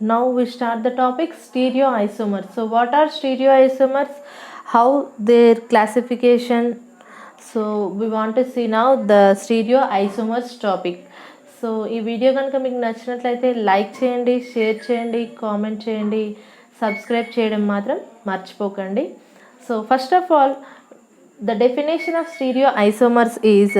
Now we start the topic stereoisomers. So what are stereoisomers? How their classification? So we want to see now the stereoisomers topic. So ఈ video కనుక మీకు నచ్చినట్లయితే like చేయండి, share చేయండి, comment చేయండి, subscribe చేయడం మాత్రం మర్చిపోకండి. So first of all, the definition of stereoisomers is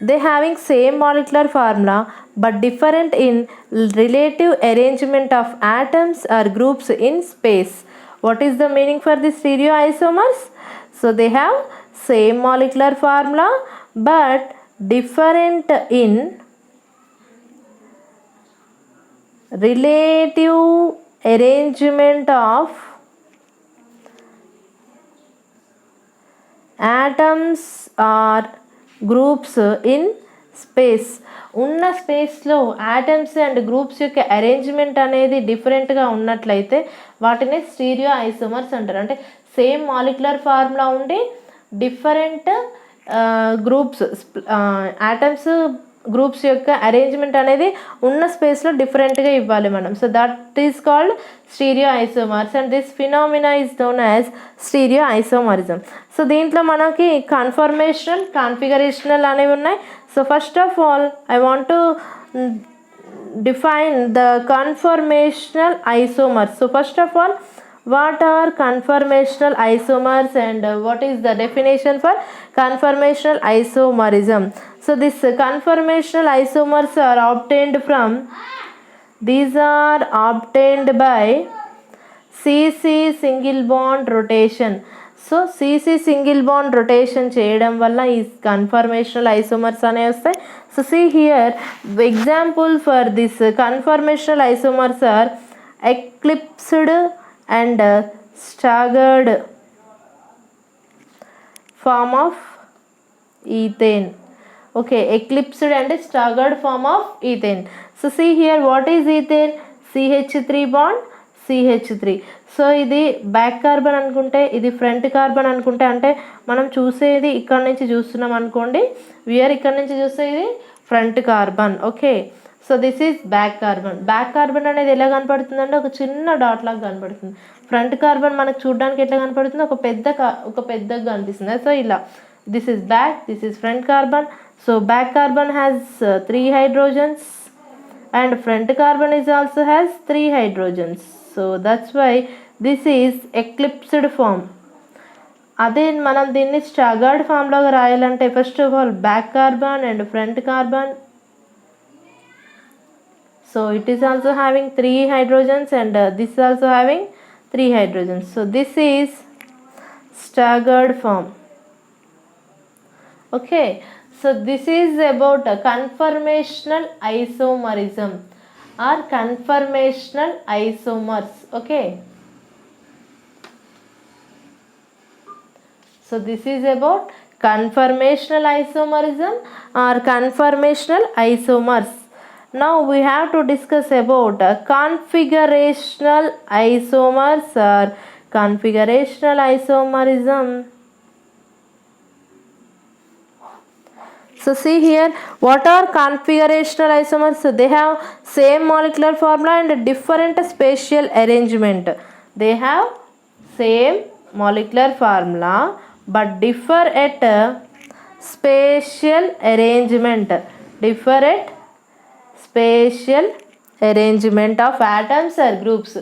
they having same molecular formula but different in relative arrangement of atoms or groups in space. What is the meaning for the stereoisomers? So they have same molecular formula but different in relative arrangement of atoms are groups in space. ఉన్న స్పేస్లో atoms and groups యొక్క arrangement అనేది డిఫరెంట్గా ఉన్నట్లయితే వాటిని stereo isomers అంటారు. అంటే same molecular formula ఉండి డిఫరెంట్ గ్రూప్స్, ఆటమ్స్ గ్రూప్స్ యొక్క అరేంజ్మెంట్ అనేది ఉన్న స్పేస్లో డిఫరెంట్గా ఇవ్వాలి మనం. So that is called stereo isomers and this phenomena is known as stereo isomerism. So దీంట్లో మనకి కన్ఫర్మేషనల్, కాన్ఫిగరేషనల్ అనేవి ఉన్నాయి. So first of all I want to define the conformational isomers. So first of all, what are conformational isomers and what is the definition for conformational isomerism? So this conformational isomers are obtained from, these are obtained by CC single bond rotation. So CC single bond rotation చేయడం వల్ల ఈ conformational isomers అనేవి వస్తాయి. So see here example for this conformational isomers are eclipsed and staggered form of ethane. Okay, eclipsed and staggered form of ethane. So see here what is ethane? CH3 bond CH3. సో ఇది back carbon అనుకుంటే, ఇది front carbon అనుకుంటే, అంటే మనం చూసేది ఇక్కడ నుంచి చూస్తున్నాం అనుకోండి, వీఆర్ ఇక్కడ నుంచి చూస్తే ఇది front carbon. Okay, so this is back carbon. Back carbon అనేది ఎలా కనపడుతుందంటే ఒక చిన్న డాట్ లాగా కనపడుతుంది. ఫ్రంట్ కార్బన్ మనకు చూడడానికి ఎట్లా కనపడుతుంది? ఒక పెద్దగా కనిపిస్తుంది. సో ఇలా this is back, this is front carbon. So back carbon has 3 hydrogens and front carbon is also has 3 hydrogens. So that's why this is eclipsed form. అదే మనం దీన్ని స్టాగర్డ్ ఫామ్లోగా రాయాలంటే first of all back carbon and front carbon. So it is also having 3 hydrogens and this is also having 3 hydrogens. So this is staggered form. Okay, so this is about conformational isomerism or conformational isomers. Okay, so this is about conformational isomerism or conformational isomers. Now we have to discuss about configurational isomers or configurational isomerism. So see here, what are configurational isomers? So they have same molecular formula and different spatial arrangement. They have same molecular formula but differ at spatial arrangement. Differ at spatial arrangement of atoms or groups.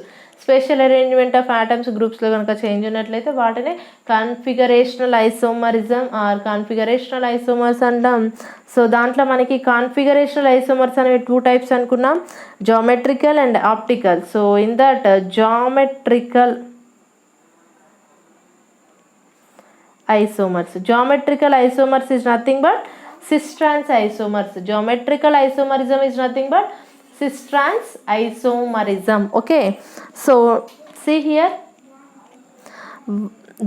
Special arrangement of atoms గ్రూప్స్లో కనుక change ఉన్నట్లయితే వాటిని configurational isomerism or configurational isomers అంటాం. So దాంట్లో మనకి configurational isomers అనేవి 2 types అనుకున్నాం, geometrical and optical. So in that geometrical isomers is nothing but cis trans isomers. Geometrical isomerism is nothing but cis trans isomerism. Okay, so see here,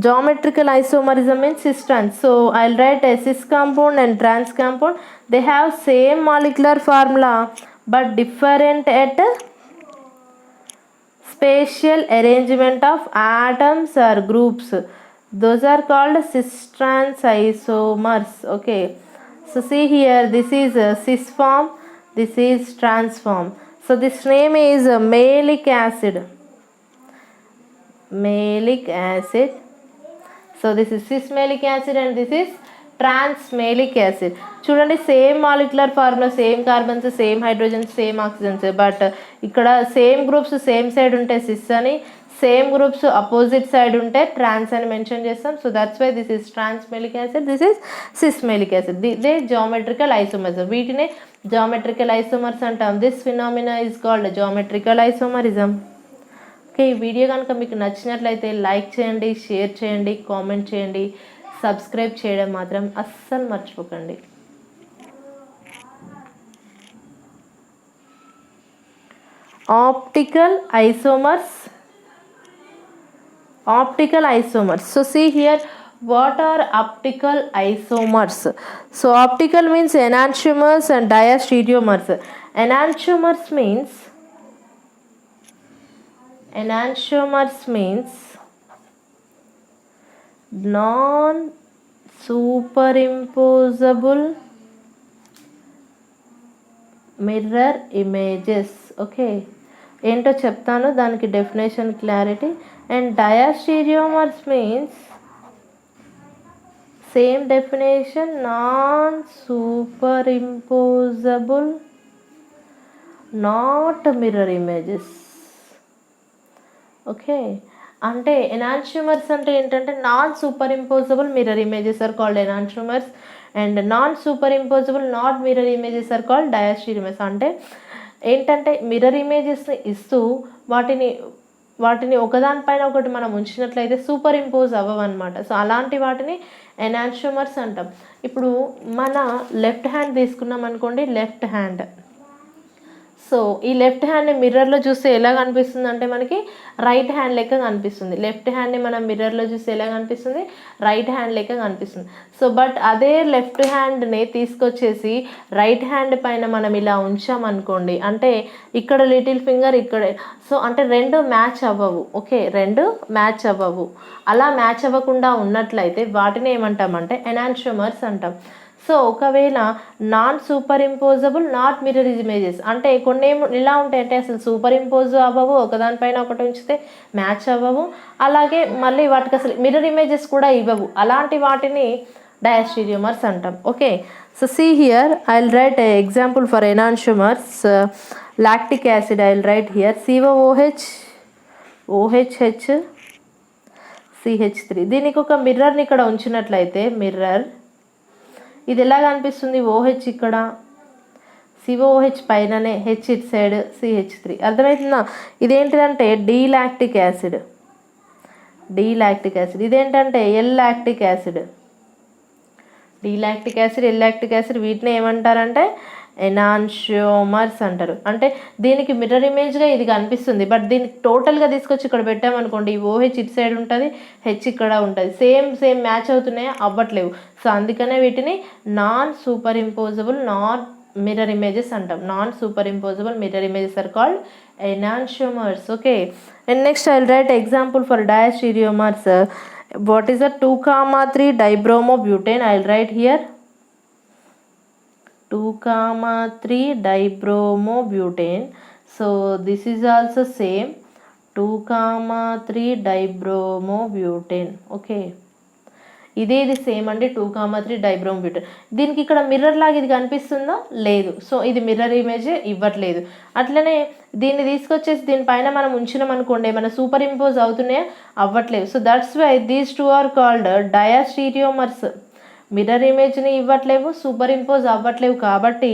geometrical isomerism means cis trans. So I'll write a cis compound and trans compound. They have same molecular formula but different at spatial arrangement of atoms or groups. Those are called cis trans isomers. Okay, so see here, this is a cis form, this is trans form. So this name is malic acid. Malic acid. So this is cis malic acid and this is trans maleic acid. చూడండి same molecular formula, same carbons, same hydrogens, same oxygens, but ఇక్కడ same groups same side ఉంటే cis అని, same groups opposite side ఉంటే trans అని mention చేస్తాం. So that's why this is trans maleic acid, this is cis maleic acid. They geometrical isomers, వీటినే geometrical isomers అంటాం. This phenomena is called geometrical isomerism. Okay, ఈ video కనుక మీకు నచ్చినట్లయితే like చేయండి, షేర్ చేయండి, కామెంట్ చేయండి, సబ్స్క్రైబ్ చేయడం మాత్రం అస్సలు మర్చిపోకండి. Optical isomers. So see here, what are optical isomers? So optical means enantiomers and diastereomers. Enantiomers means non-superimposable mirror images. Okay, ఏంటో చెప్తాను, దానికి definition clarity. And diastereomers means same definition, non superimposable not mirror images. Okay, అంటే enantiomers అంటే ఏంటంటే non superimposable mirror images are called enantiomers and non superimposable not mirror images are called diastereomers. అంటే ఏంటంటే mirror ఇమేజెస్ని ఇస్తూ వాటిని ఒకదానిపైన ఒకటి మనం ఉంచినట్లయితే సూపర్ ఇంపోజ్ అవ్వవన్నమాట. సో అలాంటి వాటిని ఎనాన్షియోమర్స్ అంటాం. ఇప్పుడు మన లెఫ్ట్ హ్యాండ్ తీసుకున్నాం అనుకోండి, లెఫ్ట్ హ్యాండ్. సో ఈ లెఫ్ట్ హ్యాండ్ని మిర్రర్లో చూస్తే ఎలా కనిపిస్తుంది అంటే మనకి రైట్ హ్యాండ్ లెక్క కనిపిస్తుంది. లెఫ్ట్ హ్యాండ్ని మనం మిర్రర్లో చూస్తే ఎలా కనిపిస్తుంది, రైట్ హ్యాండ్ లెక్క కనిపిస్తుంది. సో బట్ అదే లెఫ్ట్ హ్యాండ్ని తీసుకొచ్చేసి రైట్ హ్యాండ్ పైన మనం ఇలా ఉంచామనుకోండి, అంటే ఇక్కడ లిటిల్ ఫింగర్ ఇక్కడ, సో అంటే రెండు మ్యాచ్ అవ్వవు. ఓకే, రెండు మ్యాచ్ అవ్వవు. అలా మ్యాచ్ అవ్వకుండా ఉన్నట్లయితే వాటిని ఏమంటామంటే ఎనాన్షియోమర్స్ అంటాం. సో ఒకవేళ non superimposable not mirror images అంటే కొన్ని ఇలా ఉంటాయంటే అసలు సూపర్ ఇంపోజ్ అవ్వవు, ఒకదానిపైన ఒకటి ఉంచితే మ్యాచ్ అవ్వవు, అలాగే మళ్ళీ వాటికి అసలు మిర్రర్ ఇమేజెస్ కూడా ఇవ్వవు. అలాంటి వాటిని డయాస్టీరియోమర్స్ అంటాం. Okay, so see here I will write example for enantiomers. Lactic acid I will write here COOH, OHH, CH3. దీనికి ఒక మిర్రర్ని ఇక్కడ ఉంచినట్లయితే మిర్రర్ ఇది ఎలా కనిపిస్తుంది, OH ఇక్కడ, COOH పైననే, H ఇట్ సైడ్, CH3. అర్థమవుతుందా? ఇదేంటిదంటే డీలాక్టిక్ యాసిడ్. ఇదేంటంటే ఎల్లాక్టిక్ యాసిడ్. ఎల్లాక్టిక్ యాసిడ్ వీటిని ఏమంటారంటే ఎనాన్షియోమర్స్ అంటారు. అంటే దీనికి మిర్రర్ ఇమేజ్గా ఇది కనిపిస్తుంది, బట్ దీనికి టోటల్గా తీసుకొచ్చి ఇక్కడ పెట్టామనుకోండి, OH ఇటు సైడ్ ఉంటుంది, H ఇక్కడ ఉంటుంది, సేమ్ మ్యాచ్ అవుతున్నాయా, అవ్వట్లేవు. సో అందుకనే వీటిని non superimposable not mirror images అంటాం. Non superimposable mirror images are called enantiomers. Okay, and next I will write example for diastereomers. What is the 2,3 dibromobutane? I will write here 2,3 dibromobutane. So this is also same 2,3 dibromobutane. Okay, ఇది same అండి 2,3 డైబ్రోమోబ్యూటేన్. దీనికి ఇక్కడ mirror లాగా ఇది కనిపిస్తుందా, లేదు. So ఇది mirror image ఇవ్వట్లేదు. అట్లనే దీన్ని తీసుకొచ్చేసి దీనిపైన మనం ఉంచినాం అనుకోండి, ఏమైనా సూపర్ ఇంపోజ్ అవుతున్నాయా, అవ్వట్లేదు. So that's why these two are called diastereomers. Mirror ఇమేజ్ని ఇవ్వట్లేవు, సూపర్ ఇంపోజ్ అవ్వట్లేవు, కాబట్టి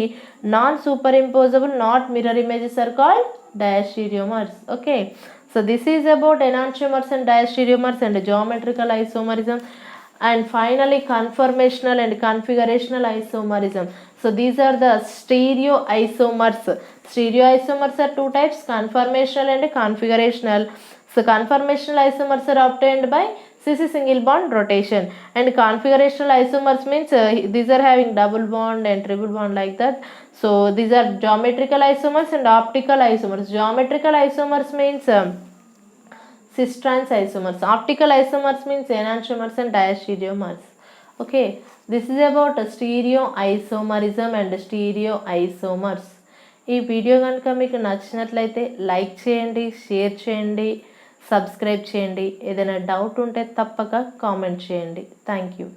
non superimposable not mirror images are called diastereomers. Okay, so this is about enantiomers and diastereomers and geometrical isomerism. And finally conformational and configurational isomerism. So these are the stereoisomers. Stereoisomers are two types, conformational and configurational. So conformational isomers are obtained by cis single bond rotation, and configurational isomers means these are having double bond and triple bond like that. So these are geometrical isomers and optical isomers. Geometrical isomers means cis-trans isomers. Optical isomers means enantiomers and diastereomers. Okay, this is about stereoisomerism and stereoisomers. ఈ video కనుక మీకు నచ్చినట్లయితే like చేయండి, share చేయండి, subscribe చేయండి. ఏదైనా doubt ఉంటే తప్పక కామెంట్ చేయండి. Thank you.